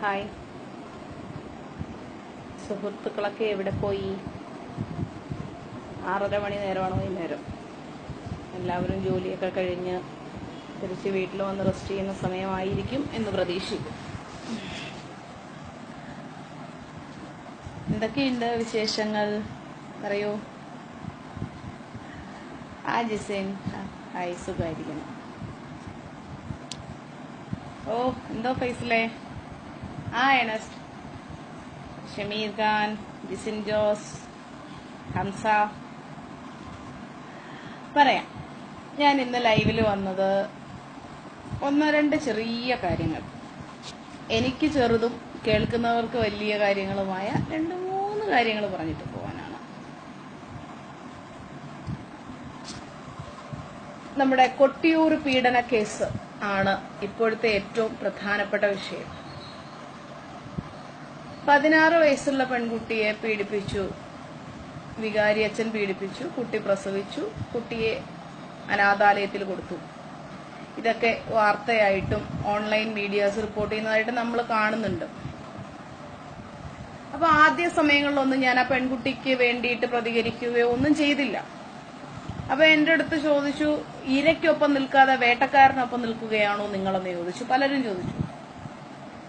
Hi സുഹൃത്തുക്കളൊക്കെ എവിടെ പോയി? 6:30 മണി നേരമാണോ വൈകുന്നേരം? എല്ലാവരും ജോലിയൊക്കെ കഴിഞ്ഞ് തിരിച്ച് വീട്ടിൽ വന്ന് റെസ്റ്റ് ചെയ്യുന്ന സമയമായിരിക്കും എന്ന് പ്രതീക്ഷിക്കും. എന്തൊക്കെയുണ്ട് വിശേഷങ്ങൾ? പറയൂ. ജിസൈൻ ഹായ്, സുഖമായിരിക്കണം. ഓ, എന്തോ ഫൈസലേ? എനസ്റ്റ്, ഷമീർ ഖാൻ, ജിസിൻ ജോസ്, ഹംസ. പറയാം, ഞാൻ ഇന്ന് ലൈവിൽ വന്നത് ഒന്ന് രണ്ട് ചെറിയ കാര്യങ്ങൾ, എനിക്ക് ചെറുതും കേൾക്കുന്നവർക്ക് വലിയ കാര്യങ്ങളുമായ 2-3 കാര്യങ്ങൾ പറഞ്ഞിട്ട് പോകാനാണ്. നമ്മുടെ കൊട്ടിയൂർ പീഡന കേസ് ആണ് ഇപ്പോഴത്തെ ഏറ്റവും പ്രധാനപ്പെട്ട വിഷയം. 16 വയസ്സുള്ള പെൺകുട്ടിയെ പീഡിപ്പിച്ചു, വികാരി അച്ഛൻ പീഡിപ്പിച്ചു, കുട്ടി പ്രസവിച്ചു, കുട്ടിയെ അനാഥാലയത്തിൽ കൊടുത്തു. ഇതൊക്കെ വാർത്തയായിട്ടും ഓൺലൈൻ മീഡിയാസ് റിപ്പോർട്ട് ചെയ്യുന്നതായിട്ട് നമ്മൾ കാണുന്നുണ്ട്. അപ്പൊ ആദ്യ സമയങ്ങളിലൊന്നും ഞാൻ ആ പെൺകുട്ടിക്ക് വേണ്ടിയിട്ട് പ്രതികരിക്കുകയോ ഒന്നും ചെയ്തില്ല. അപ്പൊ എന്റെ അടുത്ത് ചോദിച്ചു, ഇരയ്ക്കൊപ്പം നിൽക്കാതെ വേട്ടക്കാരനൊപ്പം നിൽക്കുകയാണോ നിങ്ങളെന്ന് ചോദിച്ചു. പലരും ചോദിച്ചു.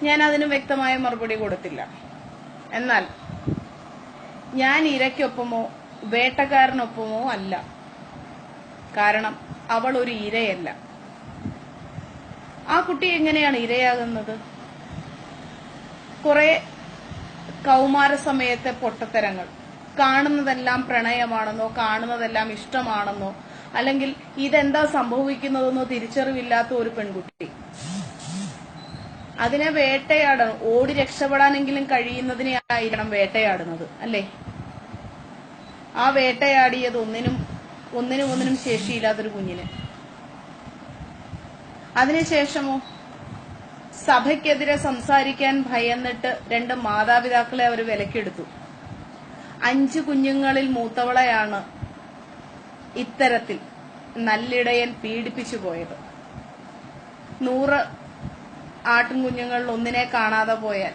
ഞാൻ അതിന് വ്യക്തമായ മറുപടി കൊടുത്തില്ല. എന്നാൽ ഞാൻ ഇരയ്ക്കൊപ്പമോ വേട്ടക്കാരനൊപ്പമോ അല്ല. കാരണം അവൾ ഒരു ഇരയല്ല. ആ കുട്ടി എങ്ങനെയാണ് ഇരയാകുന്നത്? കുറെ കൗമാര സമയത്തെ പൊട്ടത്തരങ്ങൾ, കാണുന്നതെല്ലാം പ്രണയമാണെന്നോ കാണുന്നതെല്ലാം ഇഷ്ടമാണെന്നോ അല്ലെങ്കിൽ ഇതെന്താ സംഭവിക്കുന്നതെന്നോ തിരിച്ചറിവില്ലാത്ത ഒരു പെൺകുട്ടി അതിനെ വേട്ടയാടണം. ഓടി രക്ഷപ്പെടാനെങ്കിലും കഴിയുന്നതിനെ ആയിരിക്കണം വേട്ടയാടുന്നത്, അല്ലേ? ആ വേട്ടയാടിയത് ഒന്നിനും ശേഷിയില്ലാത്തൊരു കുഞ്ഞിന്. അതിനുശേഷമോ സഭയ്ക്കെതിരെ സംസാരിക്കാൻ ഭയന്നിട്ട് 2 മാതാപിതാക്കളെ അവർ വിലക്കെടുത്തു. 5 കുഞ്ഞുങ്ങളിൽ മൂത്തവളെയാണ് ഇത്തരത്തിൽ നല്ലിടയൻ പീഡിപ്പിച്ചു പോയത്. 100 ആട്ടിൻകുഞ്ഞുങ്ങളിൽ ഒന്നിനെ കാണാതെ പോയാൽ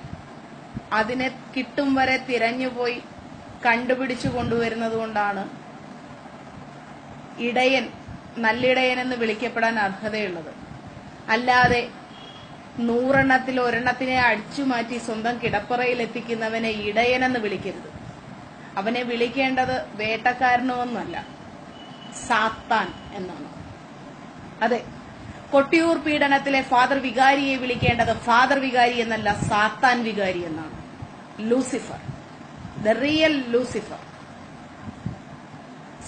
അതിനെ കിട്ടും വരെ തിരഞ്ഞുപോയി കണ്ടുപിടിച്ചു കൊണ്ടുവരുന്നത് കൊണ്ടാണ് ഇടയൻ, നല്ലിടയൻ എന്ന് വിളിക്കപ്പെടാൻ അർഹതയുള്ളത്. അല്ലാതെ 100 എണ്ണത്തിൽ 1 എണ്ണത്തിനെ അടിച്ചുമാറ്റി സ്വന്തം കിടപ്പറയിൽ എത്തിക്കുന്നവനെ ഇടയനെന്ന് വിളിക്കരുത്. അവനെ വിളിക്കേണ്ടത് വേട്ടക്കാരനൊന്നല്ല, സാത്താൻ എന്നാണ്. അതെ, കൊട്ടിയൂർ പീഡനത്തിലെ ഫാദർ വികാരിയെ വിളിക്കേണ്ടത് ഫാദർ വികാരി എന്നല്ല, സാത്താൻ വികാരി എന്നാണ്. Lucifer, the real Lucifer.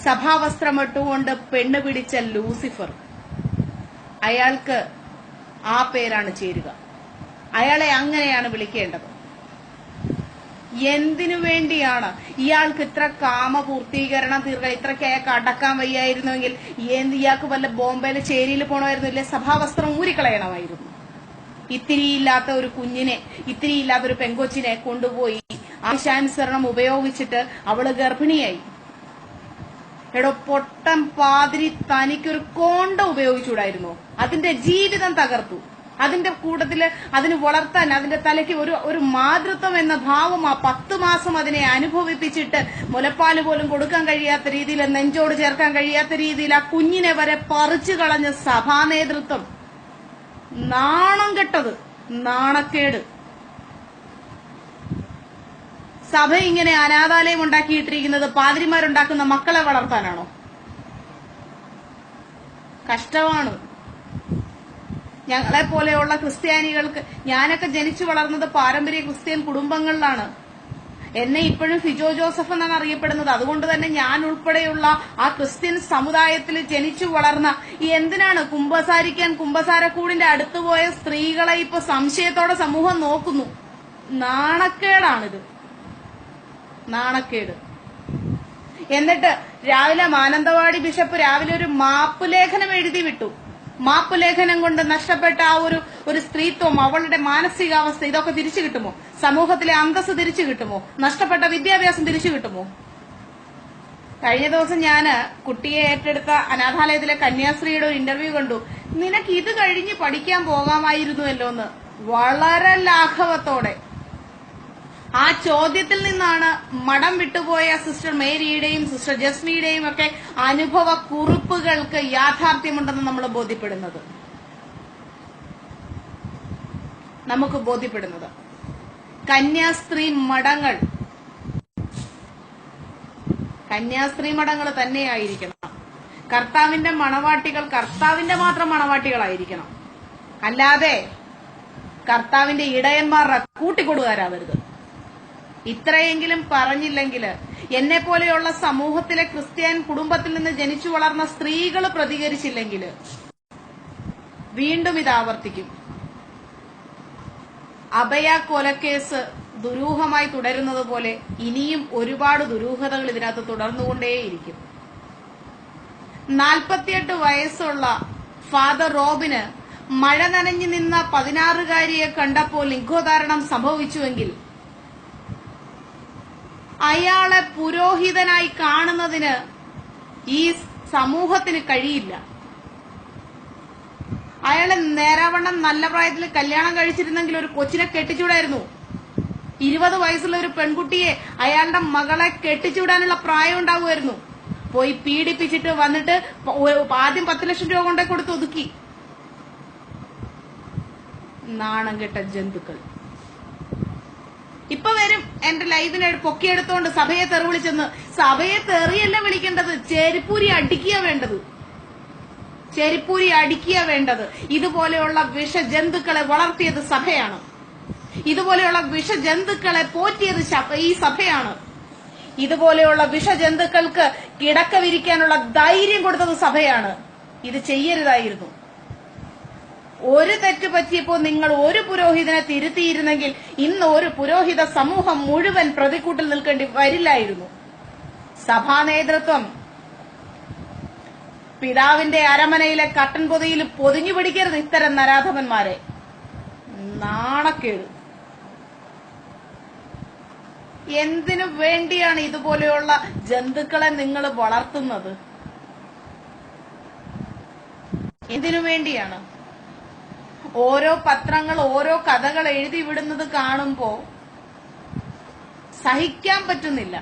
സഭാവസ്ത്രമിട്ടുകൊണ്ട് പെണ്ണ് പിടിച്ച ലൂസിഫർ, അയാൾക്ക് ആ പേരാണ് ചേരുക. അയാളെ അങ്ങനെയാണ് വിളിക്കേണ്ടത്. എന്തിനു വേണ്ടിയാണ് ഇയാൾക്ക് ഇത്ര കാമപൂർത്തീകരണം തീർക്കാൻ? ഇത്രയ്ക്ക് അയാൾക്ക് അടക്കാൻ വയ്യായിരുന്നുവെങ്കിൽ ഇയാൾക്ക് വല്ല ബോംബെയിലെ ചേരിയിൽ പോകണമായിരുന്നു, ഇല്ലേ? സഭാവസ്ത്രം ഊരിക്കളയണമായിരുന്നു. ഇത്തിരിയില്ലാത്ത ഒരു കുഞ്ഞിനെ, ഇത്തിരിയില്ലാത്ത ഒരു പെങ്കൊച്ചിനെ കൊണ്ടുപോയി ആശാനുസരണം ഉപയോഗിച്ചിട്ട് അവള് ഗർഭിണിയായി. എടോ പൊട്ടൻ പാതിരി, തനിക്കൊരു കോണ്ട ഉപയോഗിച്ചുകൂടായിരുന്നോ? അതിന്റെ ജീവിതം തകർത്തു. അതിന്റെ കൂട്ടത്തില് അതിന് വളർത്താൻ അതിന്റെ തലയ്ക്ക് ഒരു മാതൃത്വം എന്ന ഭാവം ആ 10 മാസം അതിനെ അനുഭവിപ്പിച്ചിട്ട് മുലപ്പാല് പോലും കൊടുക്കാൻ കഴിയാത്ത രീതിയിൽ, നെഞ്ചോട് ചേർക്കാൻ കഴിയാത്ത രീതിയിൽ ആ കുഞ്ഞിനെ വരെ പറിച്ചു കളഞ്ഞ സഭാ നേതൃത്വം. നാണം കെട്ടത്, നാണക്കേട്. സഭ ഇങ്ങനെ അനാഥാലയം ഉണ്ടാക്കിയിട്ടിരിക്കുന്നത് പാതിരിമാരുണ്ടാക്കുന്ന മക്കളെ വളർത്താനാണോ? കഷ്ടമാണ്. ഞങ്ങളെ പോലെയുള്ള ക്രിസ്ത്യാനികൾക്ക്, ഞാനൊക്കെ ജനിച്ചു വളർന്നത് പാരമ്പര്യ ക്രിസ്ത്യൻ കുടുംബങ്ങളിലാണ്. എന്നെ ഇപ്പോഴും ഫിജോ ജോസഫ് എന്നാണ് അറിയപ്പെടുന്നത്. അതുകൊണ്ട് തന്നെ ഞാൻ ഉൾപ്പെടെയുള്ള ആ ക്രിസ്ത്യൻ സമുദായത്തിൽ ജനിച്ചു വളർന്ന എന്തിനാണ് കുമ്പസാരിക്കാൻ കുമ്പസാരക്കൂടിന്റെ അടുത്ത് പോയ സ്ത്രീകളെ ഇപ്പൊ സംശയത്തോടെ സമൂഹം നോക്കുന്നു? നാണക്കേടാണിത്, നാണക്കേട്. എന്നിട്ട് രാവിലെ മാനന്തവാടി ബിഷപ്പ് രാവിലെ ഒരു മാപ്പ് ലേഖനം എഴുതി വിട്ടു. മാപ്പ് ലേഖനം കൊണ്ട് നഷ്ടപ്പെട്ട ആ ഒരു സ്ത്രീത്വം, അവളുടെ മാനസികാവസ്ഥ, ഇതൊക്കെ തിരിച്ചു കിട്ടുമോ? സമൂഹത്തിലെ അന്തസ്സ് തിരിച്ചു കിട്ടുമോ? നഷ്ടപ്പെട്ട വിദ്യാഭ്യാസം തിരിച്ചു കിട്ടുമോ? കഴിഞ്ഞ ദിവസം ഞാൻ കുട്ടിയെ ഏറ്റെടുത്ത അനാഥാലയത്തിലെ കന്യാസ്ത്രീയുടെ ഒരു ഇന്റർവ്യൂ കണ്ടു. നിനക്ക് ഇത് കഴിഞ്ഞ് പഠിക്കാൻ പോകാമായിരുന്നുവല്ലോ എന്ന്. വളരെ ലാഘവത്തോടെ ആ ചോദ്യത്തിൽ നിന്നാണ് മഠം വിട്ടുപോയ സിസ്റ്റർ മേരിയുടെയും സിസ്റ്റർ ജസ്മിയുടെയും ഒക്കെ അനുഭവ കുറിപ്പുകൾക്ക് യാഥാർത്ഥ്യമുണ്ടെന്ന് നമ്മൾ ബോധ്യപ്പെടുന്നത്. കന്യാസ്ത്രീ മഠങ്ങൾ തന്നെയായിരിക്കണം. കർത്താവിന്റെ മണവാട്ടികൾ കർത്താവിന്റെ മാത്രം മണവാട്ടികളായിരിക്കണം. അല്ലാതെ കർത്താവിന്റെ ഇടയന്മാരുടെ കൂട്ടിക്കൊടുകാരാവരുത്. ഇത്രയെങ്കിലും പറഞ്ഞില്ലെങ്കിൽ, എന്നെ പോലെയുള്ള സമൂഹത്തിലെ ക്രിസ്ത്യൻ കുടുംബത്തിൽ നിന്ന് ജനിച്ചു വളർന്ന സ്ത്രീകൾ പ്രതികരിച്ചില്ലെങ്കിൽ വീണ്ടും ഇത് ആവർത്തിക്കും. അഭയ കൊലക്കേസ് ദുരൂഹമായി തുടരുന്നത് പോലെ ഇനിയും ഒരുപാട് ദുരൂഹതകൾ ഇതിനകത്ത് തുടർന്നുകൊണ്ടേയിരിക്കും. 48 വയസ്സുള്ള ഫാദർ റോബിന് മഴ നനഞ്ഞു നിന്ന 16-കാരിയെ കണ്ടപ്പോൾ ലിംഗോധാരണം സംഭവിച്ചുവെങ്കിൽ അയാളെ പുരോഹിതനായി കാണുന്നതിന് ഈ സമൂഹത്തിന് കഴിയില്ല. അയാളെ നേരാവണ്ണം നല്ല പ്രായത്തിൽ കല്യാണം കഴിച്ചിരുന്നെങ്കിൽ ഒരു കൊച്ചിനെ കെട്ടിച്ചൂടായിരുന്നു. 20 വയസ്സുള്ള ഒരു പെൺകുട്ടിയെ അയാളുടെ മകളെ കെട്ടിച്ചൂടാനുള്ള പ്രായം ഉണ്ടാവുമായിരുന്നു. പോയി പീഡിപ്പിച്ചിട്ട് വന്നിട്ട് ആദ്യം 10 ലക്ഷം രൂപ കൊണ്ടേ കൊടുത്ത് ഒതുക്കി. നാണം കെട്ട ജന്തുക്കൾ. ഇപ്പൊ വരും എന്റെ ലൈവിനെ പൊക്കിയെടുത്തോണ്ട് സഭയെ തെറി വിളിച്ചെന്ന്. സഭയെ തെറിയല്ല വിളിക്കേണ്ടത്, ചെരിപ്പൂരി അടിക്കുക വേണ്ടത്. ഇതുപോലെയുള്ള വിഷജന്തുക്കളെ വളർത്തിയത് സഭയാണ്. ഇതുപോലെയുള്ള വിഷജന്തുക്കളെ പോറ്റിയത് ഈ സഭയാണ്. ഇതുപോലെയുള്ള വിഷജന്തുക്കൾക്ക് കിടക്ക വിരിക്കാനുള്ള ധൈര്യം കൊടുത്തത് സഭയാണ്. ഇത് ചെയ്യരുതായിരുന്നു. ഒരു തെറ്റ് പറ്റിയപ്പോൾ നിങ്ങൾ ഒരു പുരോഹിതനെ തിരുത്തിയിരുന്നെങ്കിൽ ഇന്ന് ഒരു പുരോഹിത സമൂഹം മുഴുവൻ പ്രതിക്കൂട്ടിൽ നിൽക്കേണ്ടി വരില്ലായിരുന്നു. സഭാ നേതൃത്വം പിതാവിന്റെ അരമനയിലെ കട്ടൻ പൊതിയിൽ പൊതിഞ്ഞു പിടിക്കരുത് ഇത്തരം നരാധമന്മാരെ. നാണക്കേട്. എന്തിനു വേണ്ടിയാണ് ഇതുപോലെയുള്ള ജന്തുക്കളെ നിങ്ങൾ വളർത്തുന്നത്? എന്തിനു വേണ്ടിയാണ്? ഓരോ പത്രങ്ങൾ ഓരോ കഥകൾ എഴുതി വിടുന്നത് കാണുമ്പോ സഹിക്കാൻ പറ്റുന്നില്ല.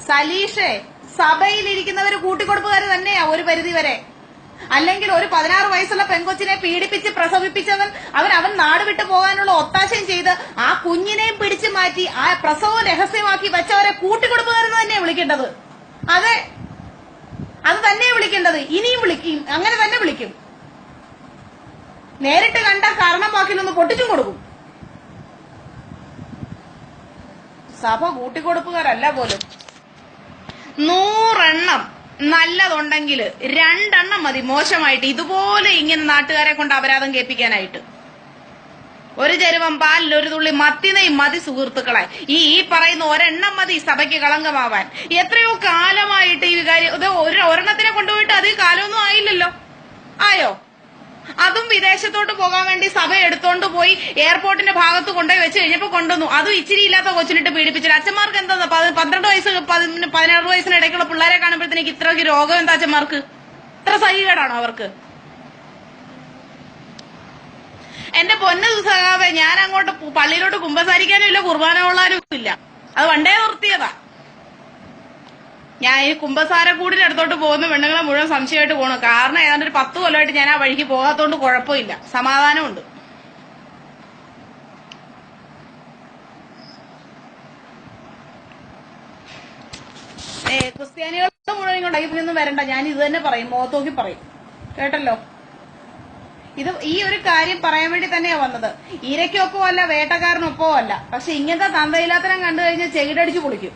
സലീഷെ, സഭയിലിരിക്കുന്നവര് കൂട്ടിക്കൊടുപ്പുകാര് തന്നെയാ ഒരു പരിധി വരെ. അല്ലെങ്കിൽ ഒരു 16 വയസ്സുള്ള പെൺകൊച്ചിനെ പീഡിപ്പിച്ച് പ്രസവിപ്പിച്ചവൻ അവൻ നാട് വിട്ടു പോകാനുള്ള ഒത്താശയും ചെയ്ത് ആ കുഞ്ഞിനെയും പിടിച്ചു മാറ്റി ആ പ്രസവം രഹസ്യമാക്കി വെച്ചവരെ കൂട്ടിക്കൊടുപ്പുകാരെന്ന് തന്നെയാ വിളിക്കേണ്ടത്. അത് തന്നെ വിളിക്കേണ്ടത്. ഇനിയും വിളിക്കും, അങ്ങനെ തന്നെ വിളിക്കും. നേരിട്ട് കണ്ട കാരണം വാക്കിലൊന്ന് പൊട്ടിച്ചും കൊടുക്കും. സഭ കൂട്ടിക്കൊടുപ്പുകാരല്ല പോലും. 100 എണ്ണം നല്ലതുണ്ടെങ്കിൽ 2 എണ്ണം മതി മോശമായിട്ട് ഇതുപോലെ ഇങ്ങനെ നാട്ടുകാരെ കൊണ്ട് അപരാധം കേൾപ്പിക്കാനായിട്ട്. ഒരു ചരുവം പാലിൽ ഒരു തുള്ളി മത്തിനെയും മതി സുഹൃത്തുക്കളെ. ഈ പറയുന്ന ഒരെണ്ണം മതി സഭയ്ക്ക് കളങ്കമാവാൻ. എത്രയോ കാലമായിട്ട് ഈ കാര്യം ഒരെണ്ണത്തിനെ കൊണ്ടുപോയിട്ട് അധികം കാലമൊന്നും ആയില്ലല്ലോ. ആയോ? അതും വിദേശത്തോട്ട് പോകാൻ വേണ്ടി സഭ എടുത്തോണ്ട് പോയി എയർപോർട്ടിന്റെ ഭാഗത്ത് കൊണ്ടുപോയി വെച്ച് കഴിഞ്ഞപ്പോ കൊണ്ടുവന്നു. അതും ഇച്ചിരി ഇല്ലാത്ത കൊച്ചിനിട്ട് പീഡിപ്പിച്ചില്ല. അച്ഛന്മാർക്ക് എന്താ 12 വയസ്സ് 16 വയസ്സിനിടയ്ക്കുള്ള പിള്ളേരെ കാണുമ്പോഴത്തേക്ക് ഇത്രയ്ക്ക് രോഗം എന്താ അച്ഛന്മാർക്ക്? ഇത്ര സഹികേടാണോ അവർക്ക്? എന്റെ പൊന്നു സഖാവേ, ഞാൻ അങ്ങോട്ട് പള്ളിയിലോട്ട് കുമ്പസാരിക്കാനും ഇല്ല, കുർബാന കൊള്ളാനും ഇല്ല. അത് പണ്ടേ നിർത്തിയതാ. ഞാൻ ഈ കുമ്പസാരക്കൂടിന്റെ അടുത്തോട്ട് പോകുന്ന പെണ്ണുങ്ങളെ മുഴുവൻ സംശയമായിട്ട് പോകണം. കാരണം ഏതാണ്ട് ഒരു 10 കൊല്ലമായിട്ട് ഞാൻ ആ വഴിക്ക് പോകാത്തോണ്ട് കുഴപ്പമില്ല, സമാധാനമുണ്ട്. ക്രിസ്ത്യാനികളുടെ മുഴുവൻ കൊണ്ട് ഇതിനൊന്നും വരണ്ട. ഞാൻ ഇത് തന്നെ പറയും, മുഖത്തോക്കി പറയും. കേട്ടല്ലോ? ഈ ഒരു കാര്യം പറയാൻ വേണ്ടി തന്നെയാ വന്നത്. ഇരയ്ക്കൊപ്പോ അല്ല, വേട്ടക്കാരനൊപ്പോ അല്ല. പക്ഷെ ഇങ്ങനത്തെ തന്തയില്ലാത്തരം കണ്ടു കഴിഞ്ഞാൽ ചെകിടടിച്ചു പൊളിക്കും.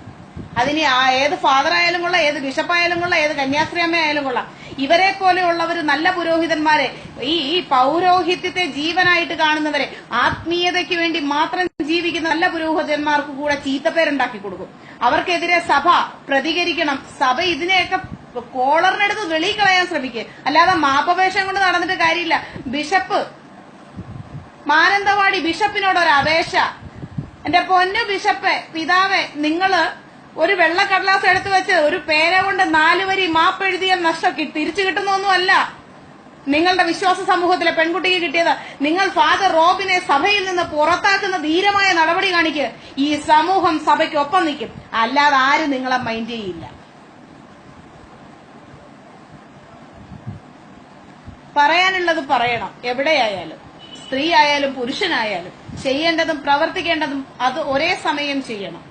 അതിന് ഏത് ഫാദർ ആയാലും കൊള്ളാം, ഏത് ബിഷപ്പായാലും കൊള്ളാം, ഏത് കന്യാസ്ത്രീ അമ്മ ആയാലും കൊള്ളാം. ഇവരെ പോലെയുള്ളവര് നല്ല പുരോഹിതന്മാരെ, ഈ പൗരോഹിത്യത്തെ ജീവനായിട്ട് കാണുന്നവരെ, ആത്മീയതയ്ക്ക് വേണ്ടി മാത്രം ജീവിക്കുന്ന നല്ല പുരോഹിതന്മാർക്ക് കൂടെ ചീത്തപ്പേരുണ്ടാക്കി കൊടുക്കും. അവർക്കെതിരെ സഭ പ്രതികരിക്കണം. സഭ ഇതിനെയൊക്കെ കോളറിനെടുത്ത് വെളിയിൽ കളയാൻ ശ്രമിക്കുക. അല്ലാതെ മാപ്പവേഷം കൊണ്ട് നടന്നിട്ട് കാര്യമില്ല. ബിഷപ്പ് മാനന്തവാടി ബിഷപ്പിനോടൊരു അപേക്ഷ. എന്റെ പൊന്നു ബിഷപ്പ് പിതാവെ, നിങ്ങള് ഒരു വെള്ളക്കടലാസ് എടുത്തു വെച്ച് ഒരു പേന കൊണ്ട് 4 വരി മാപ്പ് എഴുതിയാൽ നഷ്ടം തിരിച്ചു കിട്ടുന്നൊന്നുമല്ല. നിങ്ങളുടെ വിശ്വാസ സമൂഹത്തിലെ പെൺകുട്ടിക്ക് കിട്ടിയത് നിങ്ങൾ ഫാദർ റോബിനെ സഭയിൽ നിന്ന് പുറത്താക്കുന്ന ധീരമായ നടപടി കാണിക്ക്. ഈ സമൂഹം സഭയ്ക്കൊപ്പം നിൽക്കും, അല്ലാതെ ആരും നിങ്ങളെ മൈൻഡ് ചെയ്യില്ല. പറയാനുള്ളത് പറയണം. എവിടെയായാലും, സ്ത്രീ ആയാലും പുരുഷനായാലും ചെയ്യേണ്ടതും പ്രവർത്തിക്കേണ്ടതും അത് ഒരേ സമയം ചെയ്യണം.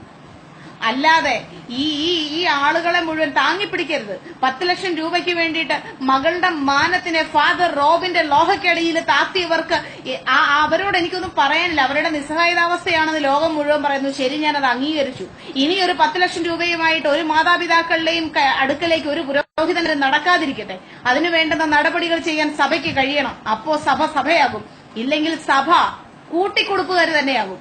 അല്ലാതെ ഈ ആളുകളെ മുഴുവൻ താങ്ങിപ്പിടിക്കരുത്. 10 ലക്ഷം രൂപയ്ക്ക് വേണ്ടിയിട്ട് മകളുടെ മാനത്തിനെ ഫാദർ റോബിന്റെ ലോഹക്കടിയിൽ താത്തിയവർക്ക് അവരോട് എനിക്കൊന്നും പറയാനില്ല. അവരുടെ നിസ്സഹായതാവസ്ഥയാണെന്ന് ലോകം മുഴുവൻ പറയുന്നു. ശരി, ഞാനത് അംഗീകരിച്ചു. ഇനി ഒരു 10 ലക്ഷം രൂപയുമായിട്ട് ഒരു മാതാപിതാക്കളുടെയും അടുക്കലേക്ക് ഒരു പുരോഹിതന് നടക്കാതിരിക്കട്ടെ. അതിനു വേണ്ടുന്ന നടപടികൾ ചെയ്യാൻ സഭയ്ക്ക് കഴിയണം. അപ്പോ സഭ സഭയാകും. ഇല്ലെങ്കിൽ സഭ കൂട്ടിക്കൊടുപ്പുകാർ തന്നെയാകും.